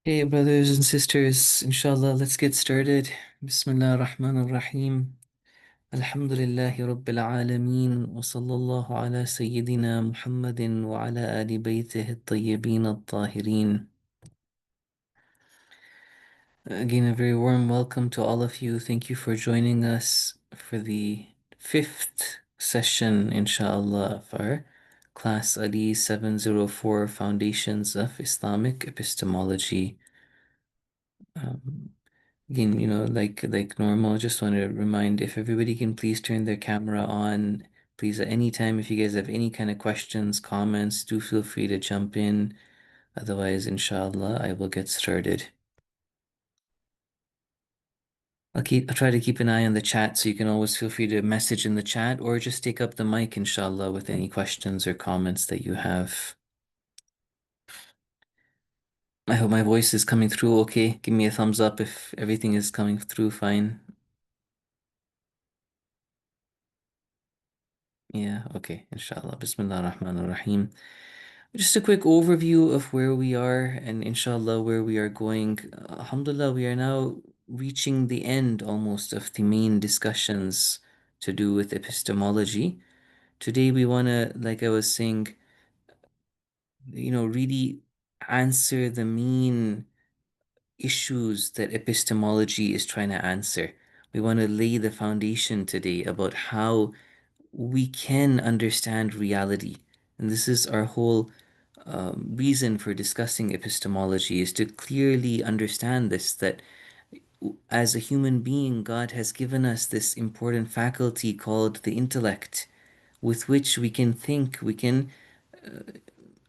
Hey, brothers and sisters, inshallah, let's get started. Bismillah ar-Rahman ar-Rahim. Alhamdulillahi Rabbil Alameen. Wa sallallahu ala Sayyidina Muhammadin wa ala ali baytihi at-tayyibin at-tahirin. Again, a very warm welcome to all of you. Thank you for joining us for the fifth session, inshallah, of our class Ali 704 Foundations of Islamic Epistemology. Um, Again, like normal, just want to remind if everybody can please turn their camera on. Please, at any time, if you guys have any kind of questions, comments, do feel free to jump in. Otherwise, inshallah, I will get started. I'll try to keep an eye on the chat, so you can always feel free to message in the chat or just take up the mic, inshallah, with any questions or comments that you have. I hope my voice is coming through okay. Give me a thumbs up if everything is coming through fine. Yeah, okay, inshallah. Bismillah ar-Rahman ar-Rahim. Just a quick overview of where we are and inshallah where we are going. Alhamdulillah, we are now reaching the end almost of the main discussions to do with epistemology. Today we want to, like I was saying, really answer the main issues that epistemology is trying to answer. We want to lay the foundation today about how we can understand reality. And this is our whole reason for discussing epistemology is to clearly understand this that as a human being, God has given us this important faculty called the intellect, with which we can think, we can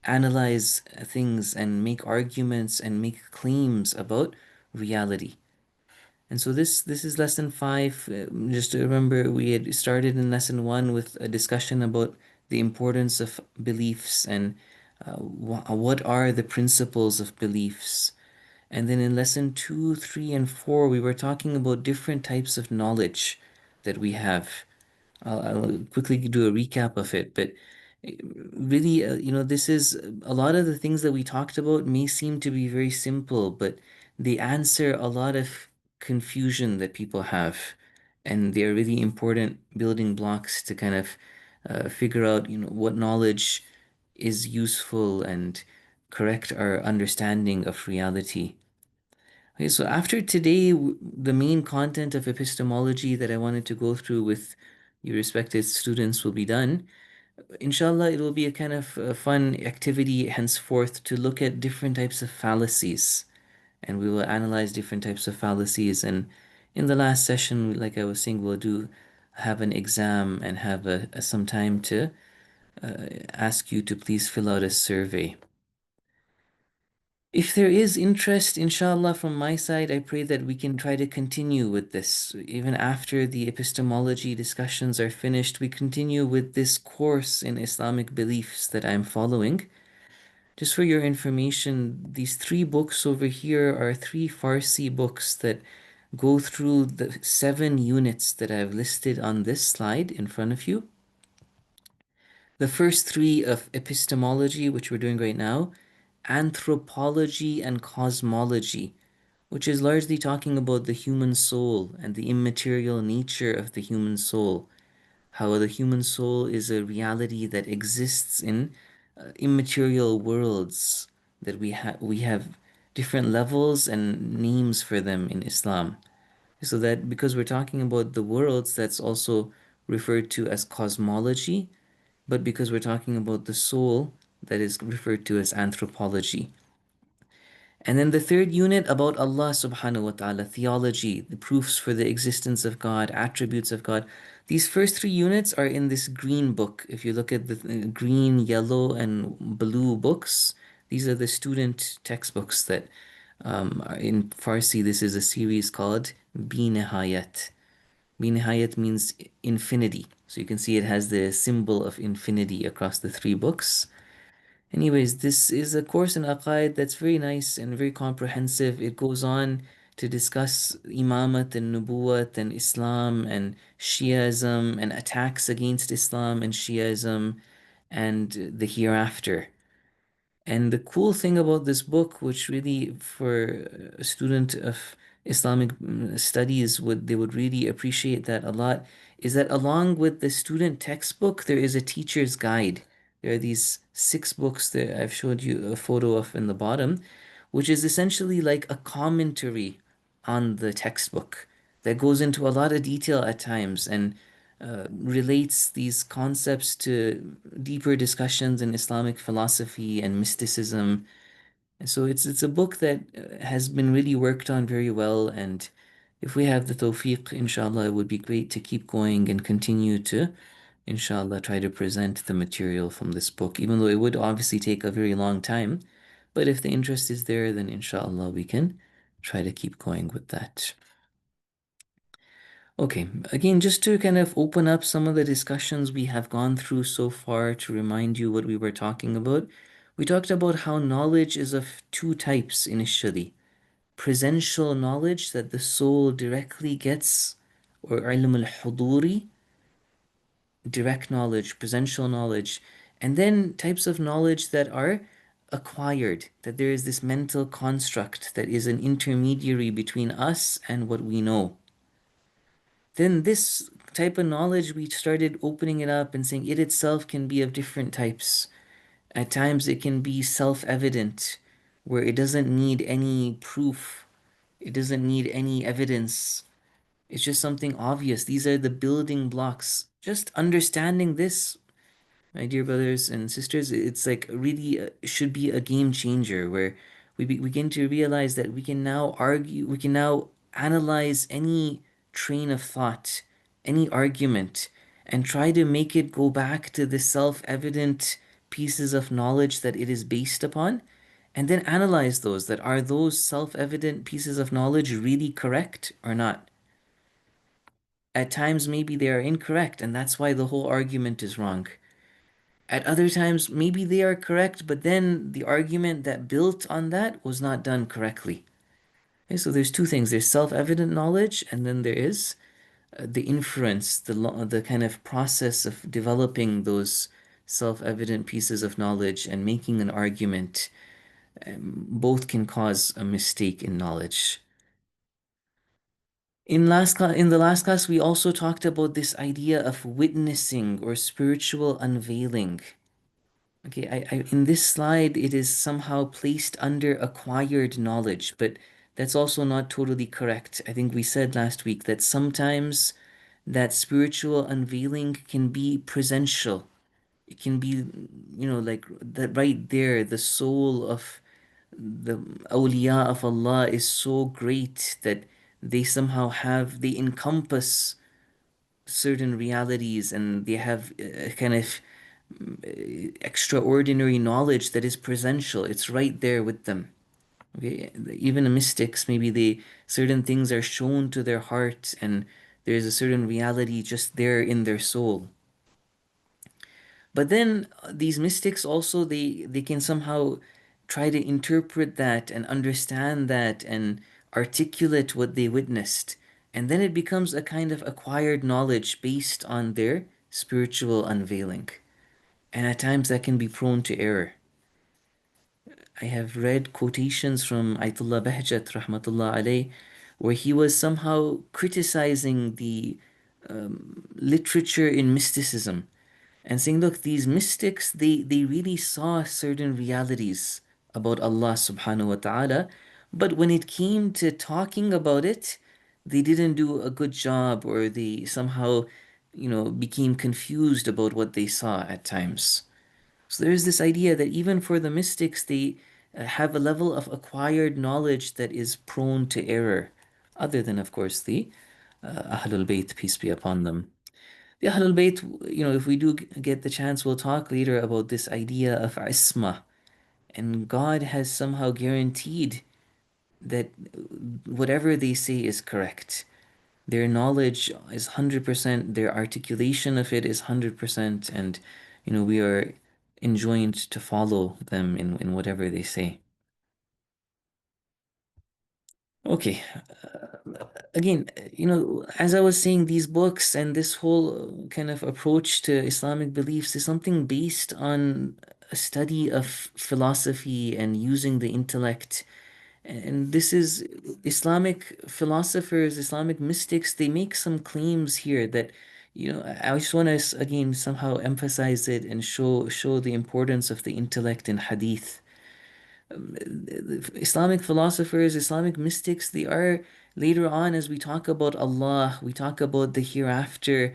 analyze things and make arguments and make claims about reality. And so this is lesson five. Just to remember, we had started in lesson one with a discussion about the importance of beliefs and what are the principles of beliefs. And then in lesson two, three, and four, we were talking about different types of knowledge that we have. I'll quickly do a recap of it, but really, this is a lot of the things that we talked about may seem to be very simple, but they answer a lot of confusion that people have, and they are really important building blocks to kind of figure out, what knowledge is useful and correct our understanding of reality. Okay, so after today, the main content of epistemology that I wanted to go through with your respected students will be done. Inshallah, it will be a kind of fun activity henceforth to look at different types of fallacies, and we will analyze different types of fallacies. And in the last session, like I was saying, we'll do have an exam and have some time to ask you to please fill out a survey. If there is interest, inshallah, from my side, I pray that we can try to continue with this. Even after the epistemology discussions are finished, we continue with this course in Islamic beliefs that I'm following. Just for your information, these three books over here are three Farsi books that go through the 7 units that I've listed on this slide in front of you. The first three of epistemology, which we're doing right now, anthropology and cosmology, which is largely talking about the human soul and the immaterial nature of the human soul, how the human soul is a reality that exists in immaterial worlds that we have different levels and names for them in Islam. So that because we're talking about the worlds, that's also referred to as cosmology, but because we're talking about the soul, that is referred to as anthropology. And then the third unit about Allah subhanahu wa ta'ala, theology, the proofs for the existence of God, attributes of God. These first 3 units are in this green book. If you look at the green, yellow, and blue books, these are the student textbooks that are in Farsi. This is a series called Binihayat. Binihayat means infinity. So you can see it has the symbol of infinity across the 3 books. Anyways, this is a course in Aqaid that's very nice and very comprehensive. It goes on to discuss Imamat and Nubuwat and Islam and Shiaism and attacks against Islam and Shiaism and the hereafter. And the cool thing about this book, which really for a student of Islamic studies would they would really appreciate that a lot, is that along with the student textbook, there is a teacher's guide. There are these six books that I've showed you a photo of in the bottom, which is essentially like a commentary on the textbook that goes into a lot of detail at times and relates these concepts to deeper discussions in Islamic philosophy and mysticism. And so it's a book that has been really worked on very well. And if we have the tawfiq, inshallah, it would be great to keep going and continue to, inshallah, try to present the material from this book, even though it would obviously take a very long time. But if the interest is there, then inshallah, we can try to keep going with that. Okay, again, just to kind of open up some of the discussions we have gone through so far to remind you what we were talking about, we talked about how knowledge is of two types initially. Presential knowledge that the soul directly gets, or ilm al-huduri, direct knowledge, presential knowledge, and then types of knowledge that are acquired, that there is this mental construct that is an intermediary between us and what we know. Then this type of knowledge, we started opening it up and saying it itself can be of different types. At times, it can be self evident, where it doesn't need any proof, it doesn't need any evidence. It's just something obvious. These are the building blocks. Just understanding this, my dear brothers and sisters, it's like really should be a game changer where begin to realize that we can now argue, we can now analyze any train of thought, any argument, and try to make it go back to the self-evident pieces of knowledge that it is based upon, and then analyze those, that are those self-evident pieces of knowledge really correct or not? At times, maybe they are incorrect, and that's why the whole argument is wrong. At other times, maybe they are correct, but then the argument that built on that was not done correctly. Okay, so there's two things. There's self-evident knowledge, and then there is the inference, the kind of process of developing those self-evident pieces of knowledge and making an argument. Both can cause a mistake in knowledge. In the last class, we also talked about this idea of witnessing or spiritual unveiling. Okay, in this slide, it is somehow placed under acquired knowledge, but that's also not totally correct. I think we said last week that sometimes that spiritual unveiling can be presential. It can be, like that right there, the soul of the awliya of Allah is so great that they encompass certain realities and they have kind of extraordinary knowledge that is presential. It's right there with them. Okay, even the mystics, maybe certain things are shown to their heart, and there's a certain reality just there in their soul. But then these mystics also they can somehow try to interpret that and understand that and articulate what they witnessed. And then it becomes a kind of acquired knowledge based on their spiritual unveiling. And at times that can be prone to error. I have read quotations from Ayatollah Bahjat, rahmatullah alayh, where he was somehow criticizing the literature in mysticism and saying, look, these mystics, they really saw certain realities about Allah subhanahu wa ta'ala, but when it came to talking about it, they didn't do a good job or they somehow, became confused about what they saw at times. So there's this idea that even for the mystics, they have a level of acquired knowledge that is prone to error, other than, of course, the Ahlul Bayt, peace be upon them. The Ahlul Bayt, if we do get the chance, we'll talk later about this idea of isma. And God has somehow guaranteed that whatever they say is correct. Their knowledge is 100%, their articulation of it is 100%, and we are enjoined to follow them in whatever they say. Okay, again, as I was saying, these books and this whole kind of approach to Islamic beliefs is something based on a study of philosophy and using the intellect. And this is Islamic philosophers, Islamic mystics, they make some claims here that, I just want to again somehow emphasize it and show the importance of the intellect in hadith. Islamic philosophers, Islamic mystics, they are later on, as we talk about Allah, we talk about the hereafter,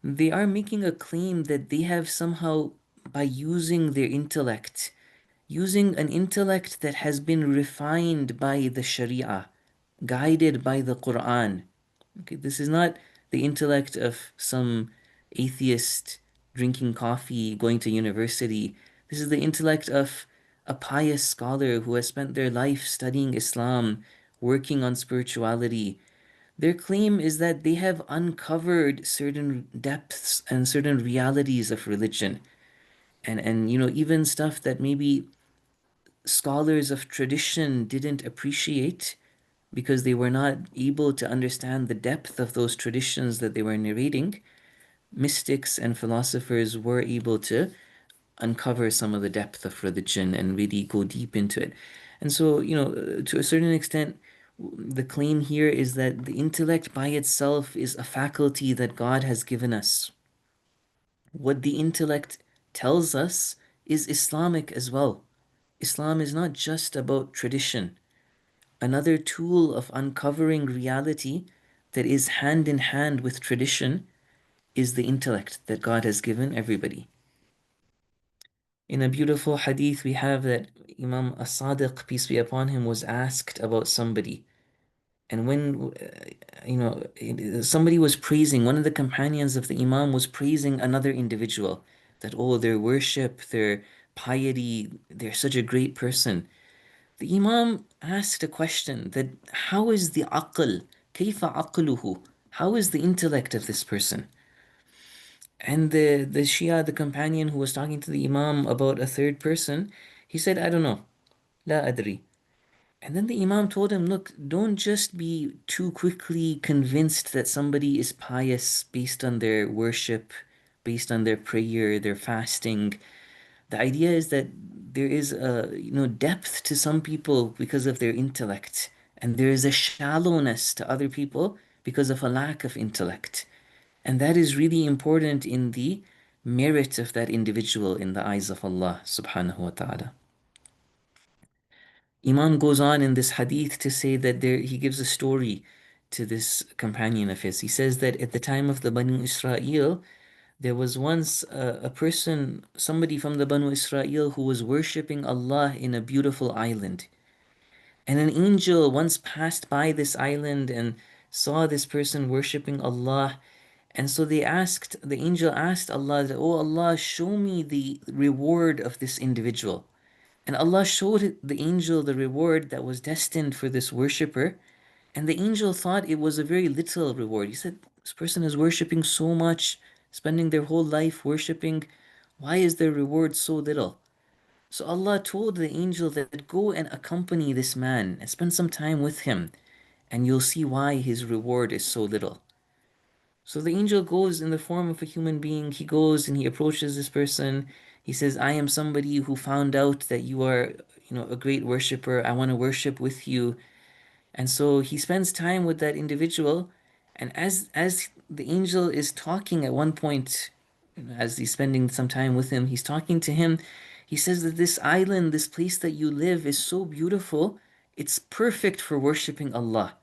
they are making a claim that they have somehow, by using their intellect, using an intellect that has been refined by the Sharia, guided by the Quran. Okay, this is not the intellect of some atheist drinking coffee, going to university. This is the intellect of a pious scholar who has spent their life studying Islam, working on spirituality. Their claim is that they have uncovered certain depths and certain realities of religion. And even stuff that maybe scholars of tradition didn't appreciate because they were not able to understand the depth of those traditions that they were narrating. Mystics and philosophers were able to uncover some of the depth of religion and really go deep into it. And so, to a certain extent, the claim here is that the intellect by itself is a faculty that God has given us. What the intellect tells us is Islamic as well. Islam is not just about tradition. Another tool of uncovering reality that is hand in hand with tradition is the intellect that God has given everybody. In a beautiful hadith, we have that Imam As-Sadiq, peace be upon him, was asked about somebody. And when, somebody was praising, one of the companions of the Imam was praising another individual, that, oh, their worship, their piety, they're such a great person. The Imam asked a question that how is the aql? Kayfa aqluhu? How is the intellect of this person? And the Shia, the companion who was talking to the Imam about a third person, he said, I don't know. La adri. And then the Imam told him, look, don't just be too quickly convinced that somebody is pious based on their worship, based on their prayer, their fasting. The idea is that there is a depth to some people because of their intellect, and there is a shallowness to other people because of a lack of intellect. And that is really important in the merit of that individual in the eyes of Allah subhanahu wa ta'ala. Imam goes on in this hadith to say that he gives a story to this companion of his. He says that at the time of the Banu Israel, there was once a person, somebody from the Banu Israel, who was worshipping Allah in a beautiful island. And an angel once passed by this island and saw this person worshipping Allah. And so the angel asked Allah, oh Allah, show me the reward of this individual. And Allah showed the angel the reward that was destined for this worshipper. And the angel thought it was a very little reward. He said, this person is worshipping so much, spending their whole life worshipping. Why is their reward so little? So Allah told the angel that go and accompany this man and spend some time with him, and you'll see why his reward is so little. So the angel goes in the form of a human being. He goes and he approaches this person. He says, I am somebody who found out that you are, a great worshiper. I want to worship with you. And so he spends time with that individual. And as the angel is talking at one point, as he's spending some time with him, he's talking to him. He says that this island, this place that you live is so beautiful. It's perfect for worshiping Allah.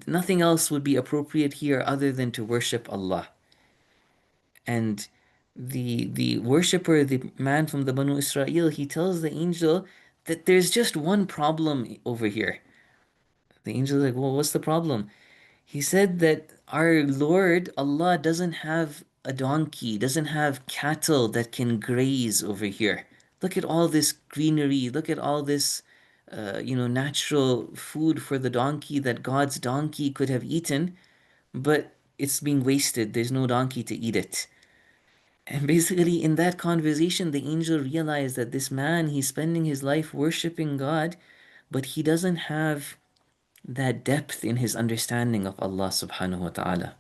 Nothing else would be appropriate here other than to worship Allah. And the worshipper, the man from the Banu Israel, he tells the angel that there's just one problem over here. The angel is like, well, what's the problem? He said that our Lord, Allah, doesn't have a donkey, doesn't have cattle that can graze over here. Look at all this greenery. Look at all this, natural food for the donkey that God's donkey could have eaten, but it's being wasted. There's no donkey to eat it. And basically, in that conversation, the angel realized that this man, he's spending his life worshiping God, but he doesn't have that depth in his understanding of Allah subhanahu wa ta'ala.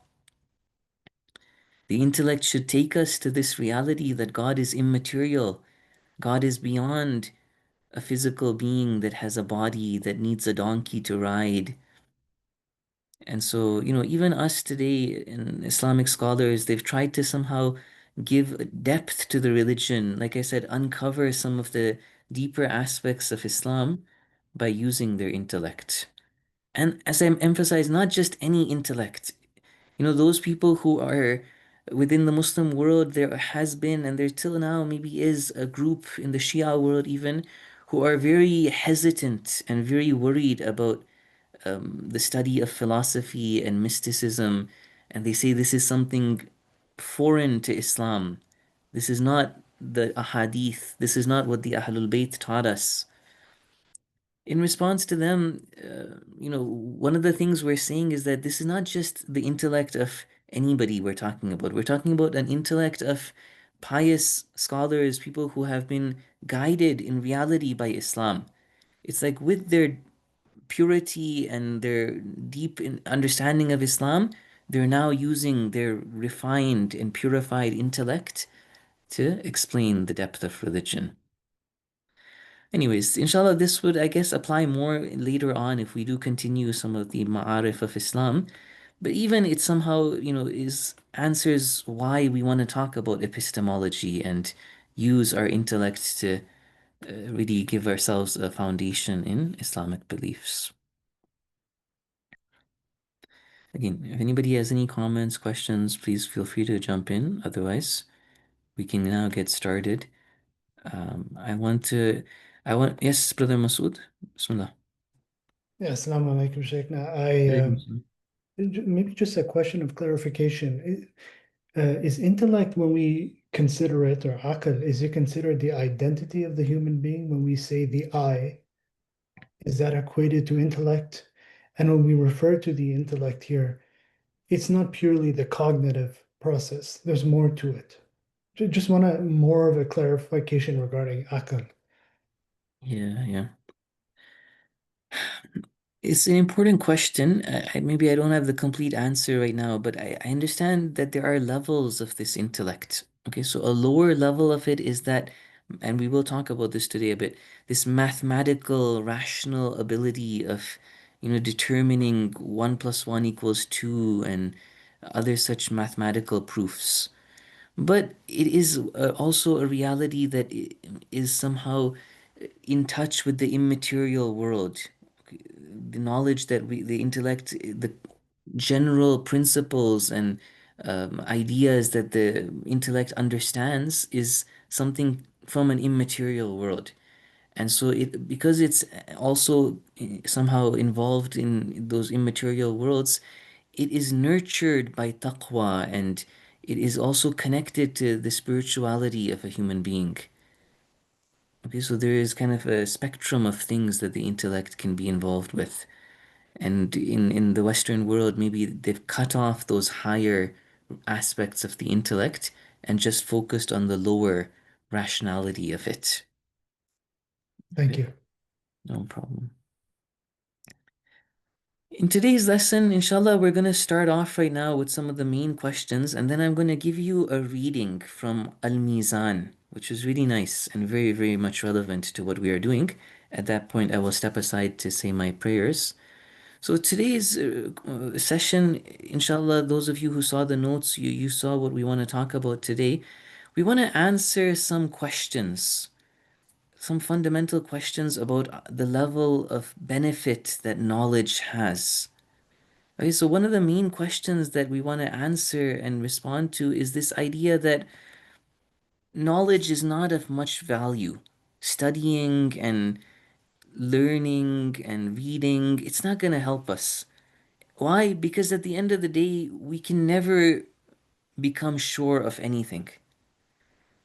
The intellect should take us to this reality that God is immaterial, God is beyond a physical being that has a body that needs a donkey to ride. And so, even us today in Islamic scholars, they've tried to somehow give depth to the religion. Like I said, uncover some of the deeper aspects of Islam by using their intellect. And as I emphasize, not just any intellect. Those people who are within the Muslim world, there has been, and there till now maybe is a group in the Shia world even, who are very hesitant and very worried about the study of philosophy and mysticism, and they say this is something foreign to Islam. This is not the ahadith. This is not what the Ahlul Bayt taught us. In response to them, one of the things we're saying is that this is not just the intellect of anybody we're talking about. We're talking about an intellect of pious scholars, people who have been guided in reality by Islam. It's like with their purity and their deep understanding of Islam, they're now using their refined and purified intellect to explain the depth of religion. Anyways, inshallah, this would, I guess, apply more later on if we do continue some of the ma'arif of Islam. But even it somehow, is answers why we want to talk about epistemology and use our intellect to really give ourselves a foundation in Islamic beliefs. Again, if anybody has any comments, questions, please feel free to jump in. Otherwise, we can now get started. I want to, yes, Brother Masood. Bismillah. Yeah, Assalamu alaikum, Shaykhna. Maybe just a question of clarification. Is intellect, when we consider it, or aql, is it considered the identity of the human being when we say the I? Is that equated to intellect? And when we refer to the intellect here, it's not purely the cognitive process. There's more to it. Just want more of a clarification regarding aql. Yeah, yeah. It's an important question. Maybe I don't have the complete answer right now, but I understand that there are levels of this intellect. Okay, so a lower level of it is that, and we will talk about this today a bit, this mathematical, rational ability of, determining 1 plus 1 equals 2 and other such mathematical proofs. But it is also a reality that is somehow in touch with the immaterial world. The knowledge that the intellect, the general principles and ideas that the intellect understands is something from an immaterial world. And so because it's also somehow involved in those immaterial worlds, it is nurtured by taqwa and it is also connected to the spirituality of a human being. Okay, so there is kind of a spectrum of things that the intellect can be involved with. And in the Western world, maybe they've cut off those higher aspects of the intellect and just focused on the lower rationality of it. Thank Okay, you. no problem. In today's lesson, inshallah, we're going to start off right now with some of the main questions, and then I'm going to give you a reading from Al-Mizan, which is really nice and very, very much relevant to what we are doing. At that point, I will step aside to say my prayers. So today's session, inshallah, those of you who saw the notes, you saw what we want to talk about today. We want to answer some questions, some fundamental questions about the level of benefit that knowledge has. Okay, so one of the main questions that we want to answer and respond to is this idea that knowledge is not of much value. Studying and learning and reading, it's not going to help us. Why? Because at the end of the day, we can never become sure of anything.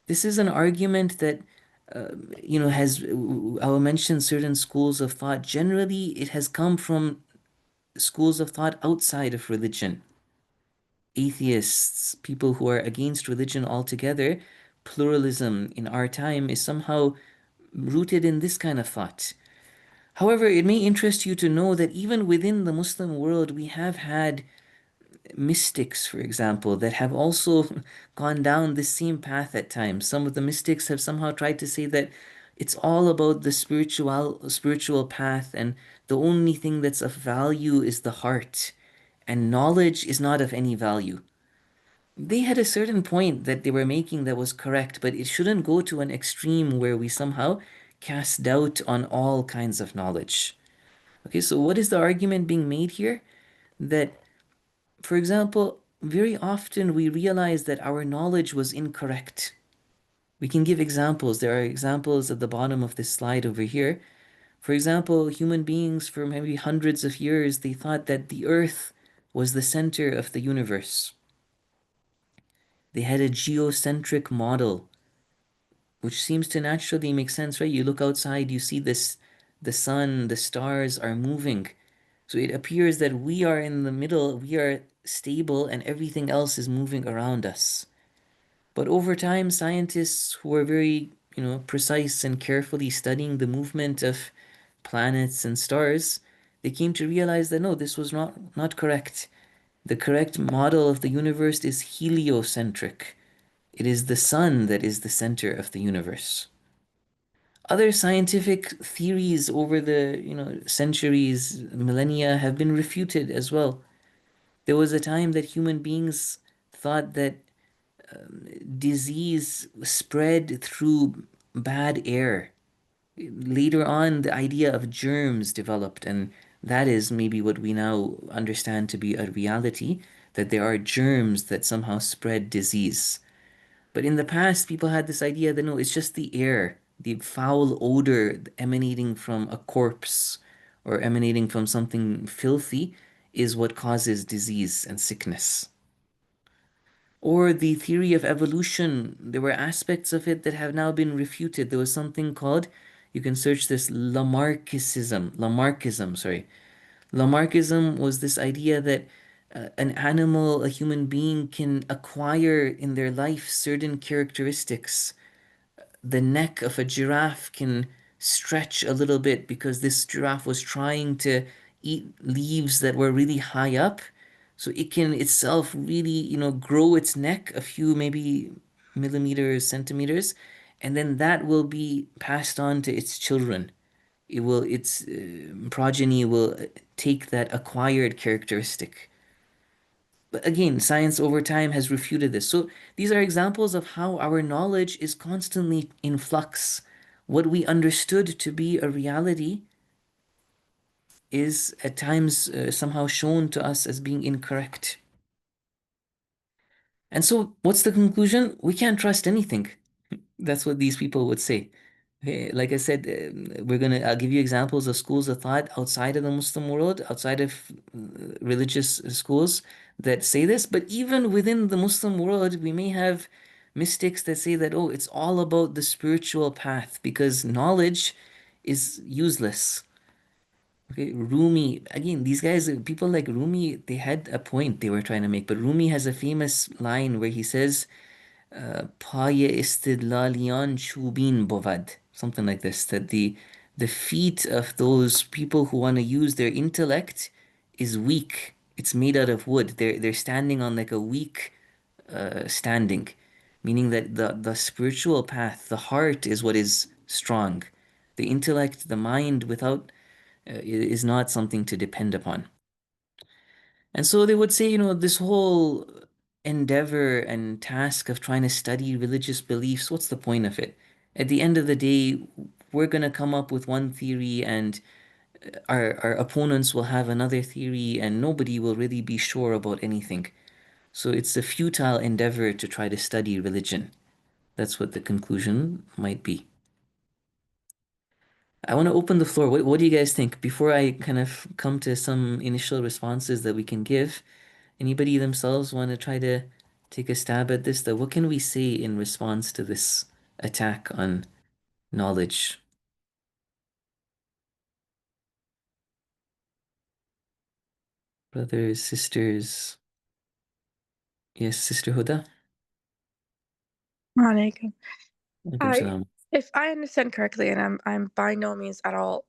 This is an argument that, has, I will mention certain schools of thought. Generally, it has come from schools of thought outside of religion. Atheists, people who are against religion altogether, pluralism in our time is somehow rooted in this kind of thought. However, it may interest you to know that even within the Muslim world, we have had mystics, for example, that have also gone down the same path at times. Some of the mystics have somehow tried to say that it's all about the spiritual path, and the only thing that's of value is the heart, and knowledge is not of any value. They had a certain point that they were making that was correct, but it shouldn't go to an extreme where we somehow cast doubt on all kinds of knowledge. Okay, so what is the argument being made here? That, for example, very often we realize that our knowledge was incorrect. We can give examples. There are examples at the bottom of this slide over here. For example, human beings for maybe hundreds of years, they thought that the earth was the center of the universe. They had a geocentric model, which seems to naturally make sense, right? You look outside, you see this, the sun, the stars are moving. So it appears that we are in the middle, we are stable, and everything else is moving around us. But over time, scientists who are very, precise and carefully studying the movement of planets and stars, they came to realize that no, this was not correct. The correct model of the universe is heliocentric. It is the sun that is the center of the universe. Other scientific theories over the, centuries, millennia have been refuted as well. There was a time that human beings thought that disease spread through bad air. Later on, the idea of germs developed, and that is maybe what we now understand to be a reality, that there are germs that somehow spread disease. But in the past, people had this idea that no, it's just the air, the foul odor emanating from a corpse or emanating from something filthy is what causes disease and sickness. Or the theory of evolution, there were aspects of it that have now been refuted. There was something called, you can search this, Lamarckism, sorry. Lamarckism was this idea that an animal, a human being, can acquire in their life certain characteristics. The neck of a giraffe can stretch a little bit because this giraffe was trying to eat leaves that were really high up. So it can itself really, grow its neck a few maybe millimeters, centimeters, and then that will be passed on to its children. Its progeny will take that acquired characteristic. But again, science over time has refuted this. So these are examples of how our knowledge is constantly in flux. What we understood to be a reality is at times somehow shown to us as being incorrect. And so, what's the conclusion? We can't trust anything. That's what these people would say. Okay, like I said, I'll give you examples of schools of thought outside of the Muslim world, outside of religious schools that say this. But even within the Muslim world, we may have mystics that say that, oh, it's all about the spiritual path because knowledge is useless. Okay, Rumi, again, these guys, people like Rumi, they had a point they were trying to make. But Rumi has a famous line where he says, پای استدلالیان چوبین بود, something like this, that the feet of those people who want to use their intellect is weak. It's made out of wood. They're standing on like a weak standing, meaning that the spiritual path, the heart is what is strong. The intellect, the mind without is not something to depend upon. And so they would say, this whole endeavor and task of trying to study religious beliefs, what's the point of it? At the end of the day, we're going to come up with one theory and our opponents will have another theory and nobody will really be sure about anything. So it's a futile endeavor to try to study religion. That's what the conclusion might be. I want to open the floor. What do you guys think? Before I kind of come to some initial responses that we can give, anybody themselves want to try to take a stab at this? That what can we say in response to this attack on knowledge? Brothers, sisters. Yes, Sister Huda. Alaikum. Alaikum I, salam. if I understand correctly, and I'm by no means at all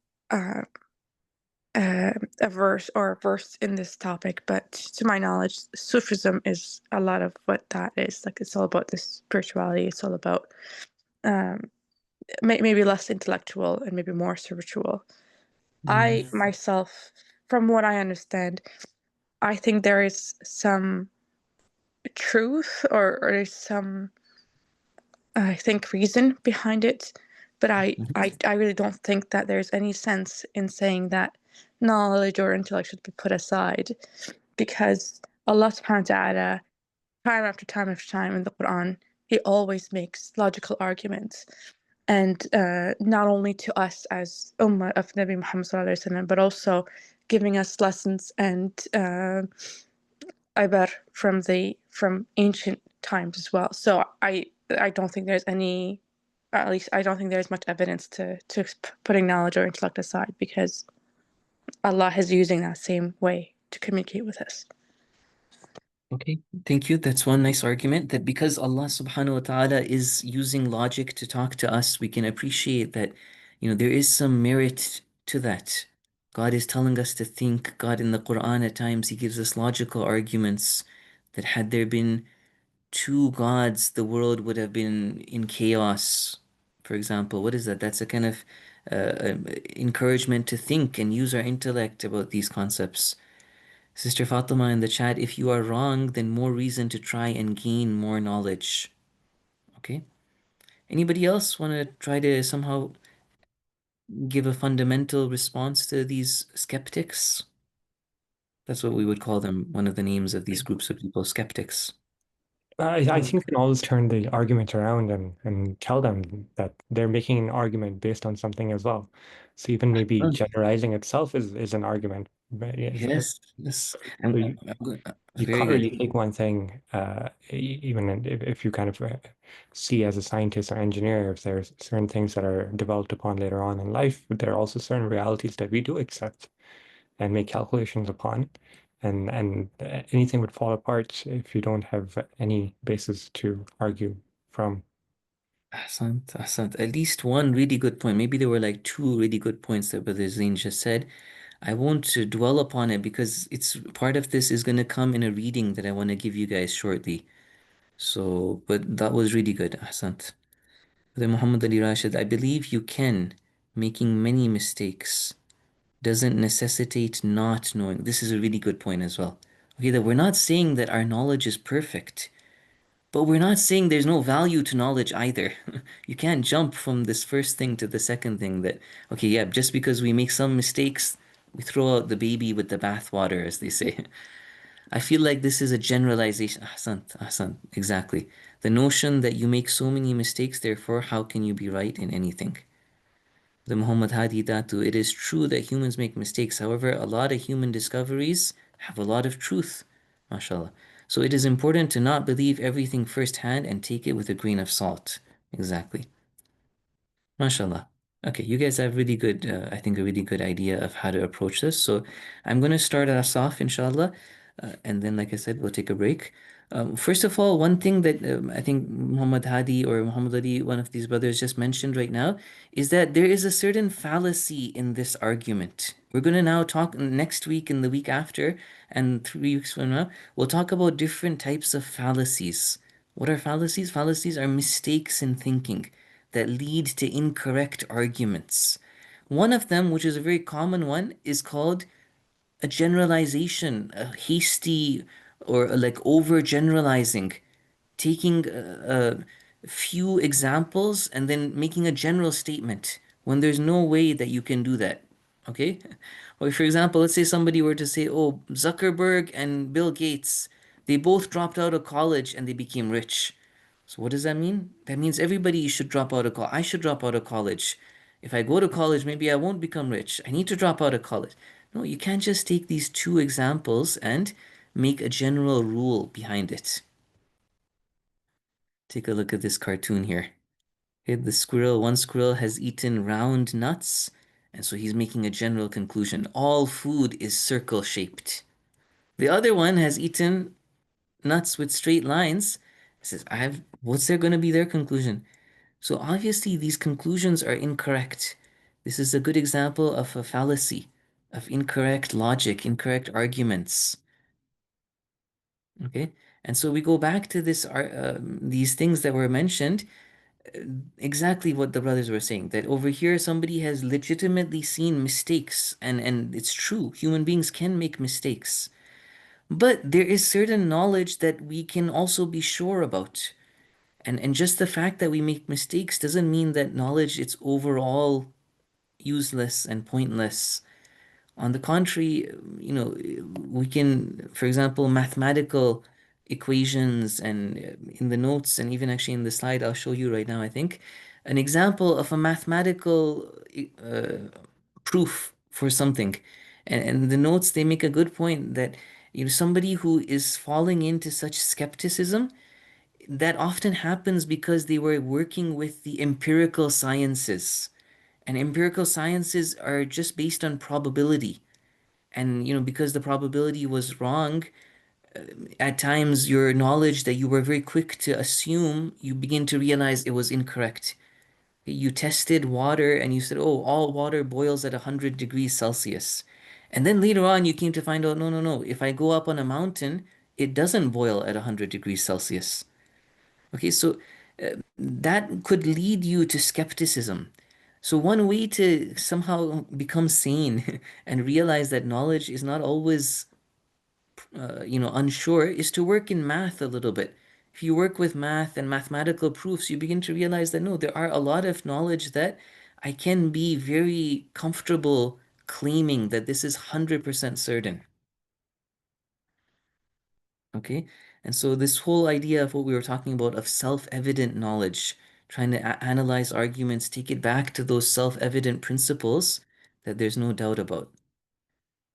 a verse or versed in this topic, but to my knowledge, Sufism is a lot of what that is. Like it's all about this spirituality. It's all about um, maybe less intellectual and maybe more spiritual. I Mm. myself, from what I understand, I think there is some truth or some I think reason behind it, but I really don't think that there's any sense in saying that knowledge or intellect should be put aside because Allah subhanahu wa ta'ala, time after time after time in the Quran, He always makes logical arguments. And not only to us as Ummah of Nabi Muhammad sallallahu alaihi wasallam, but also giving us lessons and ibar from ancient times as well. So I don't think there's any, at least I don't think there's much evidence to putting knowledge or intellect aside because Allah is using that same way to communicate with us. Okay, thank you. That's one nice argument that because Allah subhanahu wa ta'ala is using logic to talk to us, we can appreciate that, there is some merit to that. God is telling us to think. God in the Quran at times He gives us logical arguments that had there been two gods, the world would have been in chaos. For example, what is that? That's a kind of encouragement to think and use our intellect about these concepts. Sister Fatima in the chat, if you are wrong, then more reason to try and gain more knowledge. Okay. Anybody else want to try to somehow give a fundamental response to these skeptics? That's what we would call them, one of the names of these groups of people, skeptics. I think we can always turn the argument around and tell them that they're making an argument based on something as well. So even maybe Oh, generalizing itself is an argument. But yes, yes. so you Very can't good. really take one thing, even if you kind of see as a scientist or engineer, if there's certain things that are developed upon later on in life, but there are also certain realities that we do accept and make calculations upon. And anything would fall apart if you don't have any basis to argue from. Ahsant, ahsant. At least one really good point. Maybe there were like two really good points that Brother Zain just said. I won't dwell upon it because it's part of this is going to come in a reading that I want to give you guys shortly. So, but that was really good, Ahsant. Brother Muhammad Ali Rashid, I believe you can. Making many mistakes doesn't necessitate not knowing. This is a really good point as well. Okay, that we're not saying that our knowledge is perfect. But we're not saying there's no value to knowledge either. You can't jump from this first thing to the second thing that, okay, yeah, just because we make some mistakes, we throw out the baby with the bathwater, as they say. I feel like this is a generalization. Ahsant, ahsant, exactly. The notion that you make so many mistakes, therefore, how can you be right in anything? The Muhammad Hadi Datu, it is true that humans make mistakes. However, a lot of human discoveries have a lot of truth, mashallah. So it is important to not believe everything firsthand and take it with a grain of salt. Exactly. MashaAllah. Okay, you guys have really good, I think, a really good idea of how to approach this. So I'm going to start us off, inshallah, and then, like I said, we'll take a break. First of all, one thing that I think Muhammad Hadi or Muhammad Ali, one of these brothers, just mentioned right now, is that there is a certain fallacy in this argument. We're going to now talk next week and the week after, and 3 weeks from now, we'll talk about different types of fallacies. What are fallacies? Fallacies are mistakes in thinking that lead to incorrect arguments. One of them, which is a very common one, is called a generalization, a hasty or like overgeneralizing, taking a few examples and then making a general statement when there's no way that you can do that. Okay? Or for example, let's say somebody were to say, oh, Zuckerberg and Bill Gates, they both dropped out of college and they became rich. So what does that mean? That means everybody should drop out of college. I should drop out of college. If I go to college, maybe I won't become rich. I need to drop out of college. No, you can't just take these two examples and make a general rule behind it. Take a look at this cartoon here. Okay, one squirrel has eaten round nuts, and so he's making a general conclusion. All food is circle shaped. The other one has eaten nuts with straight lines. He says, what's there going to be their conclusion? So obviously these conclusions are incorrect. This is a good example of a fallacy. of incorrect logic, incorrect arguments. Okay, and so we go back to these things that were mentioned, exactly what the brothers were saying, that over here somebody has legitimately seen mistakes, and it's true, human beings can make mistakes. But there is certain knowledge that we can also be sure about. And just the fact that we make mistakes doesn't mean that knowledge is overall useless and pointless. On the contrary, we can, for example, mathematical equations, and in the notes, and even actually in the slide I'll show you right now, I think, an example of a mathematical proof for something. And the notes, they make a good point that, somebody who is falling into such skepticism, that often happens because they were working with the empirical sciences. And empirical sciences are just based on probability. And, because the probability was wrong, at times your knowledge that you were very quick to assume, you begin to realize it was incorrect. You tested water and you said, oh, all water boils at 100 degrees Celsius. And then later on, you came to find out, no, no, no. If I go up on a mountain, it doesn't boil at 100 degrees Celsius. Okay, so that could lead you to skepticism. So one way to somehow become sane and realize that knowledge is not always, unsure, is to work in math a little bit. If you work with math and mathematical proofs, you begin to realize that no, there are a lot of knowledge that I can be very comfortable claiming that this is 100% certain. Okay, and so this whole idea of what we were talking about of self-evident knowledge, trying to analyze arguments, take it back to those self-evident principles that there's no doubt about.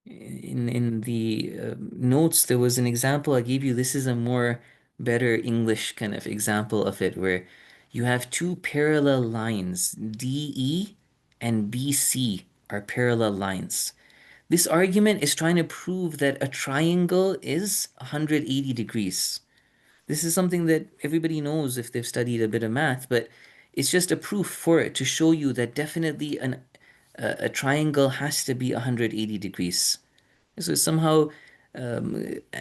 In the notes, there was an example I gave you. This is a more better English kind of example of it, where you have two parallel lines, DE and BC are parallel lines. This argument is trying to prove that a triangle is 180 degrees. This is something that everybody knows if they've studied a bit of math, but it's just a proof for it to show you that definitely a triangle has to be 180 degrees. So it somehow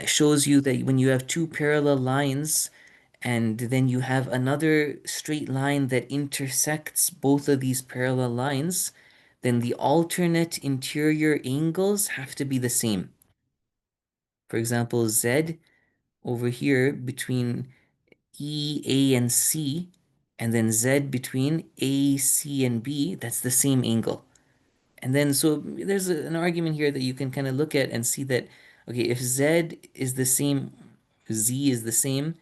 shows you that when you have two parallel lines and then you have another straight line that intersects both of these parallel lines, then the alternate interior angles have to be the same. For example, Z over here between E, A, and C, and then Z between A, C, and B, that's the same angle. And then, so there's an argument here that you can kind of look at and see that, okay, if Z is the same, Z is the same,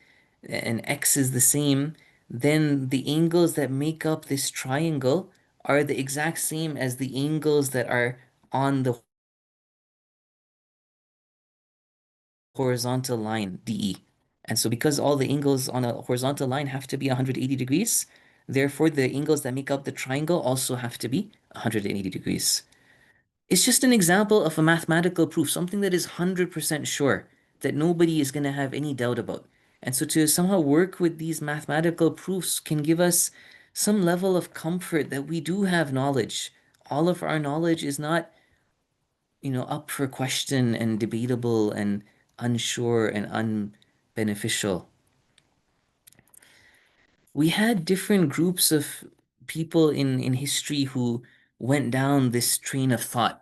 and X is the same, then the angles that make up this triangle are the exact same as the angles that are on the horizontal line, DE. And so because all the angles on a horizontal line have to be 180 degrees, therefore the angles that make up the triangle also have to be 180 degrees. It's just an example of a mathematical proof, something that is 100% sure, that nobody is going to have any doubt about. And so to somehow work with these mathematical proofs can give us some level of comfort that we do have knowledge. All of our knowledge is not, up for question and debatable and unsure and unbeneficial. We had different groups of people in history who went down this train of thought.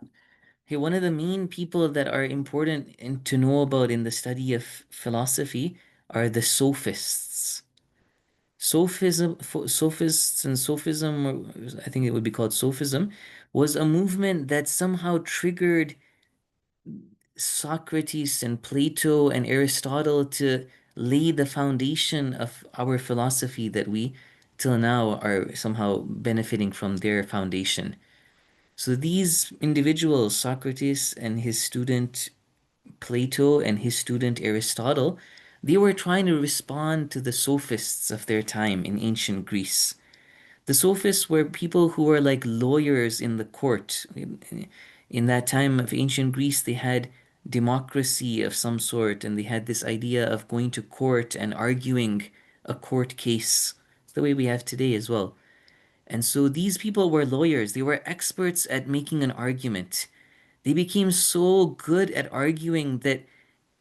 Hey, one of the main people that are important to know about in the study of philosophy are the sophists. Sophists and sophism, or I think it would be called sophism, was a movement that somehow triggered Socrates and Plato and Aristotle to lay the foundation of our philosophy that we till now are somehow benefiting from their foundation. So these individuals, Socrates and his student Plato and his student Aristotle, they were trying to respond to the sophists of their time in ancient Greece. The sophists were people who were like lawyers in the court. In that time of ancient Greece, they had democracy of some sort, and they had this idea of going to court and arguing a court case. It's the way we have today as well. And so these people were lawyers. They were experts at making an argument. They became so good at arguing that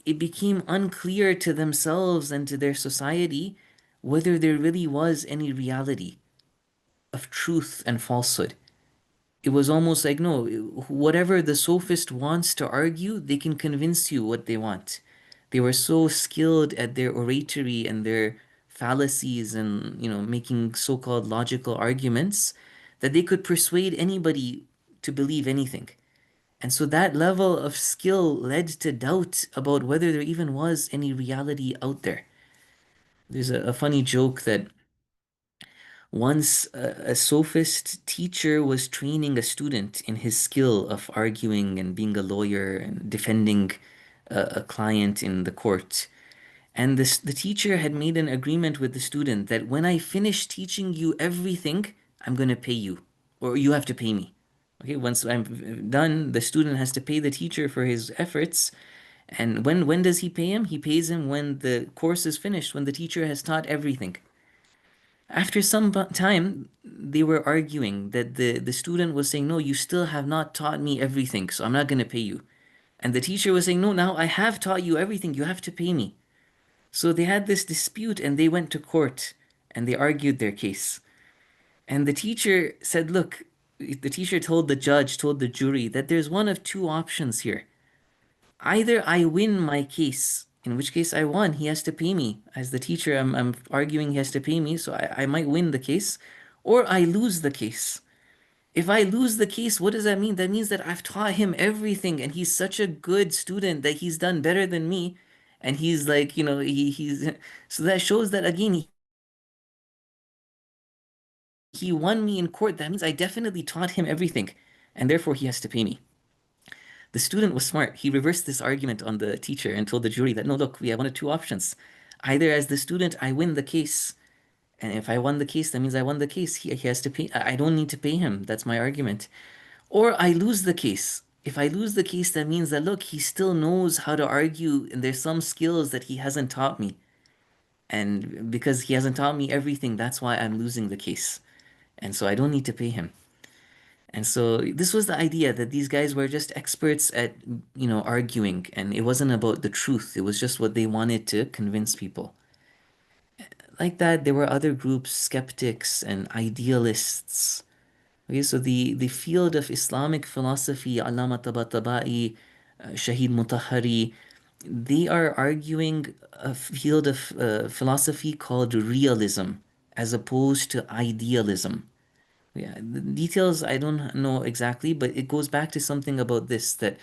it became unclear to themselves and to their society whether there really was any reality of truth and falsehood. It was almost like, no, whatever the sophist wants to argue, they can convince you what they want. They were so skilled at their oratory and their fallacies and, making so-called logical arguments that they could persuade anybody to believe anything. And so that level of skill led to doubt about whether there even was any reality out there. There's a funny joke that once a sophist teacher was training a student in his skill of arguing and being a lawyer and defending a client in the court. And the teacher had made an agreement with the student that when I finish teaching you everything, I'm going to pay you, or you have to pay me. Okay, once I'm done, the student has to pay the teacher for his efforts. And when does he pay him? He pays him when the course is finished, when the teacher has taught everything. After some time, they were arguing that the student was saying, no, you still have not taught me everything, so I'm not going to pay you. And the teacher was saying, no, now I have taught you everything, you have to pay me. So they had this dispute and they went to court and they argued their case. And the teacher said, look, the teacher told the judge, told the jury that there's one of two options here. Either I win my case, in which case I won, he has to pay me. As the teacher, I'm arguing he has to pay me, so I might win the case, or I lose the case. If I lose the case, what does that mean? That means that I've taught him everything and he's such a good student that he's done better than me. And he's like, he's so that shows that again, he won me in court. That means I definitely taught him everything, and therefore he has to pay me. The student was smart. He reversed this argument on the teacher and told the jury that, no, look, we have one of two options. Either as the student, I win the case. And if I won the case, that means I won the case. He has to pay. I don't need to pay him. That's my argument. Or I lose the case. If I lose the case, that means that, look, he still knows how to argue and there's some skills that he hasn't taught me. And because he hasn't taught me everything, that's why I'm losing the case. And so I don't need to pay him. And so this was the idea that these guys were just experts at, arguing, and it wasn't about the truth. It was just what they wanted to convince people. Like that, there were other groups, skeptics and idealists. Okay, so the field of Islamic philosophy, Allama Tabatabai, Shahid Mutahari, they are arguing a field of philosophy called realism as opposed to idealism. Yeah, the details I don't know exactly, but it goes back to something about this that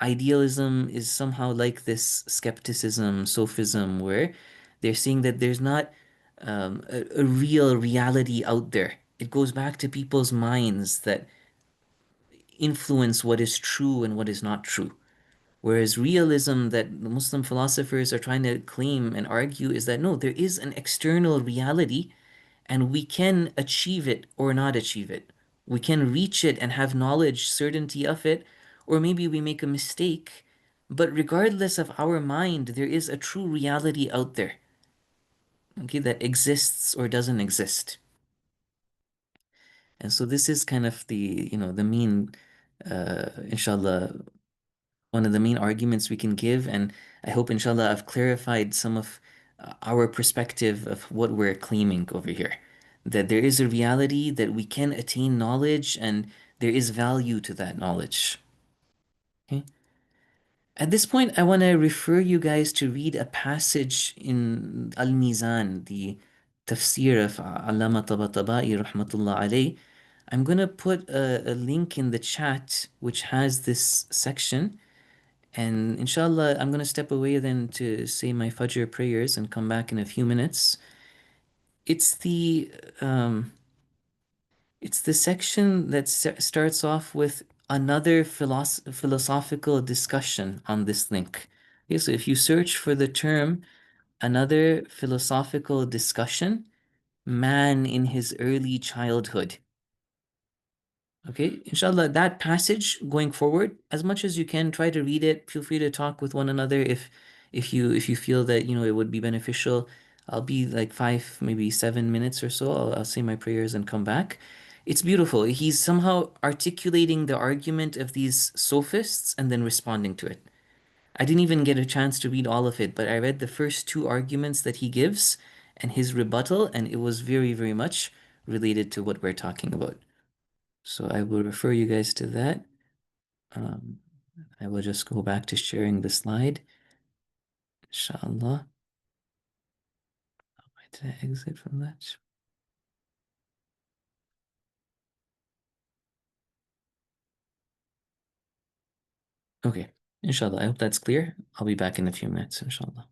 idealism is somehow like this skepticism, sophism, where they're saying that there's not a real reality out there. It goes back to people's minds that influence what is true and what is not true. Whereas realism that the Muslim philosophers are trying to claim and argue is that no, there is an external reality and we can achieve it or not achieve it. We can reach it and have knowledge, certainty of it, or maybe we make a mistake. But regardless of our mind, there is a true reality out there, okay, that exists or doesn't exist. And so this is kind of the main, inshallah, one of the main arguments we can give. And I hope, inshallah, I've clarified some of our perspective of what we're claiming over here. That there is a reality that we can attain knowledge and there is value to that knowledge. Okay. At this point, I want to refer you guys to read a passage in Al-Mizan, the tafsir of Allama Tabatabai, rahmatullah alayh. I'm going to put a link in the chat which has this section. And inshallah, I'm going to step away then to say my Fajr prayers and come back in a few minutes. It's the um, it's the section that starts off with another philosophical discussion on this link. Okay, so if you search for the term another philosophical discussion, man in his early childhood. Okay, inshallah, that passage going forward, as much as you can, try to read it. Feel free to talk with one another if you feel that it would be beneficial. I'll be like 5, maybe 7 minutes or so. I'll say my prayers and come back. It's beautiful. He's somehow articulating the argument of these sophists and then responding to it. I didn't even get a chance to read all of it, but I read the first two arguments that he gives and his rebuttal, and it was very, very much related to what we're talking about. So I will refer you guys to that. Um, I will just go back to sharing the slide. Inshallah. Why did I exit from that? Okay, inshallah. I hope that's clear. I'll be back in a few minutes, inshallah.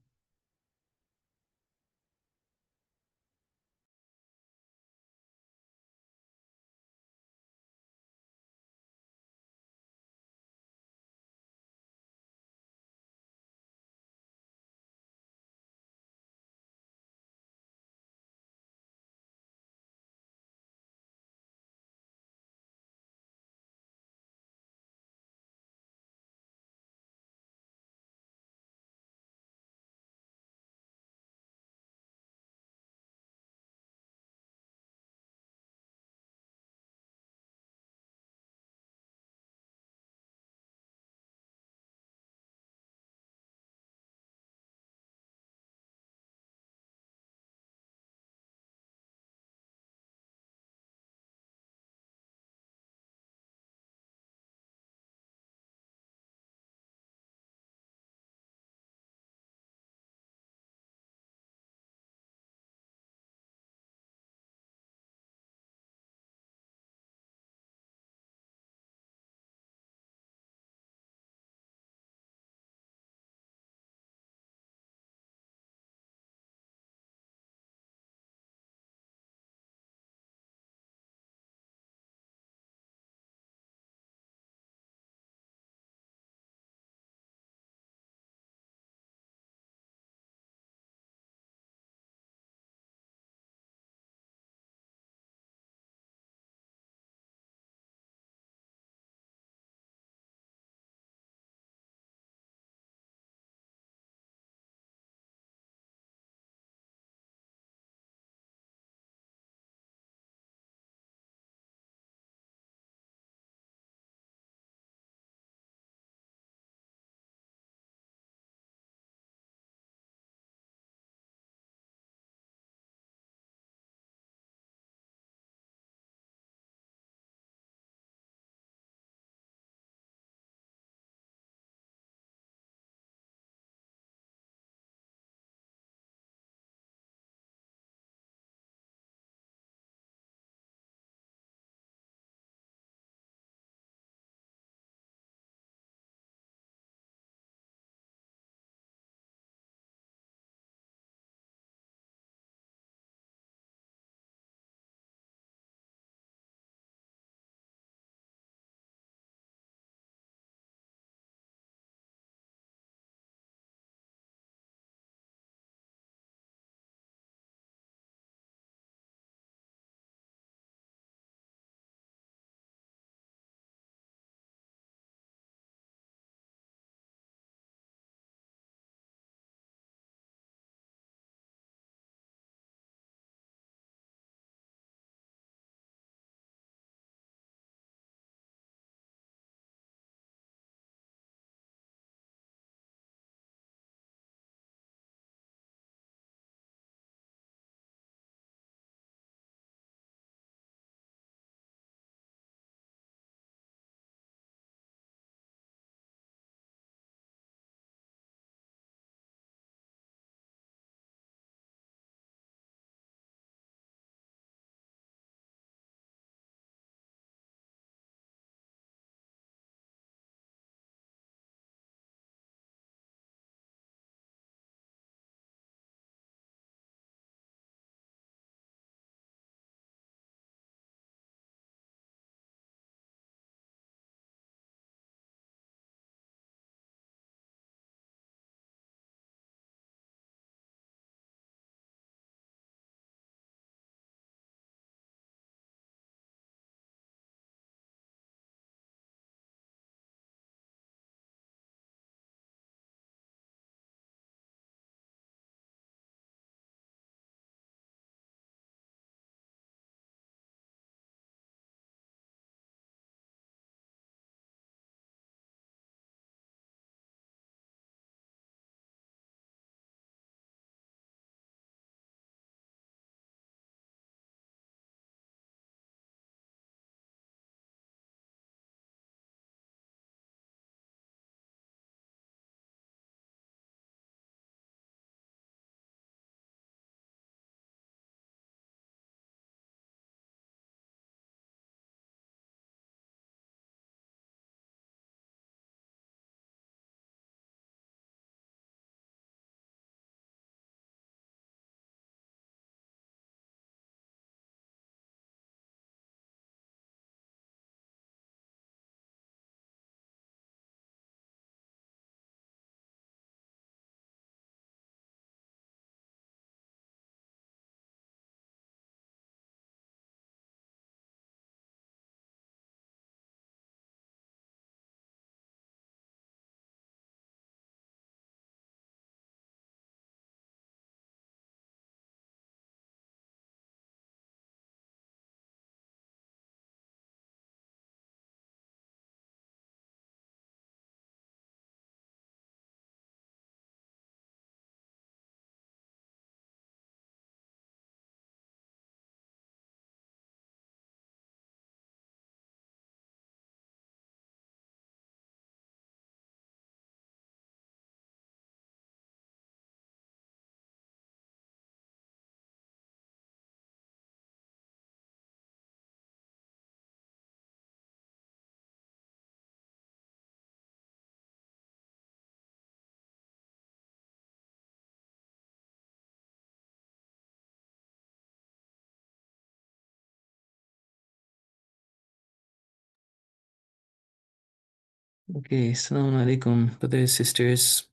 Okay, assalamu alaikum, brothers, sisters.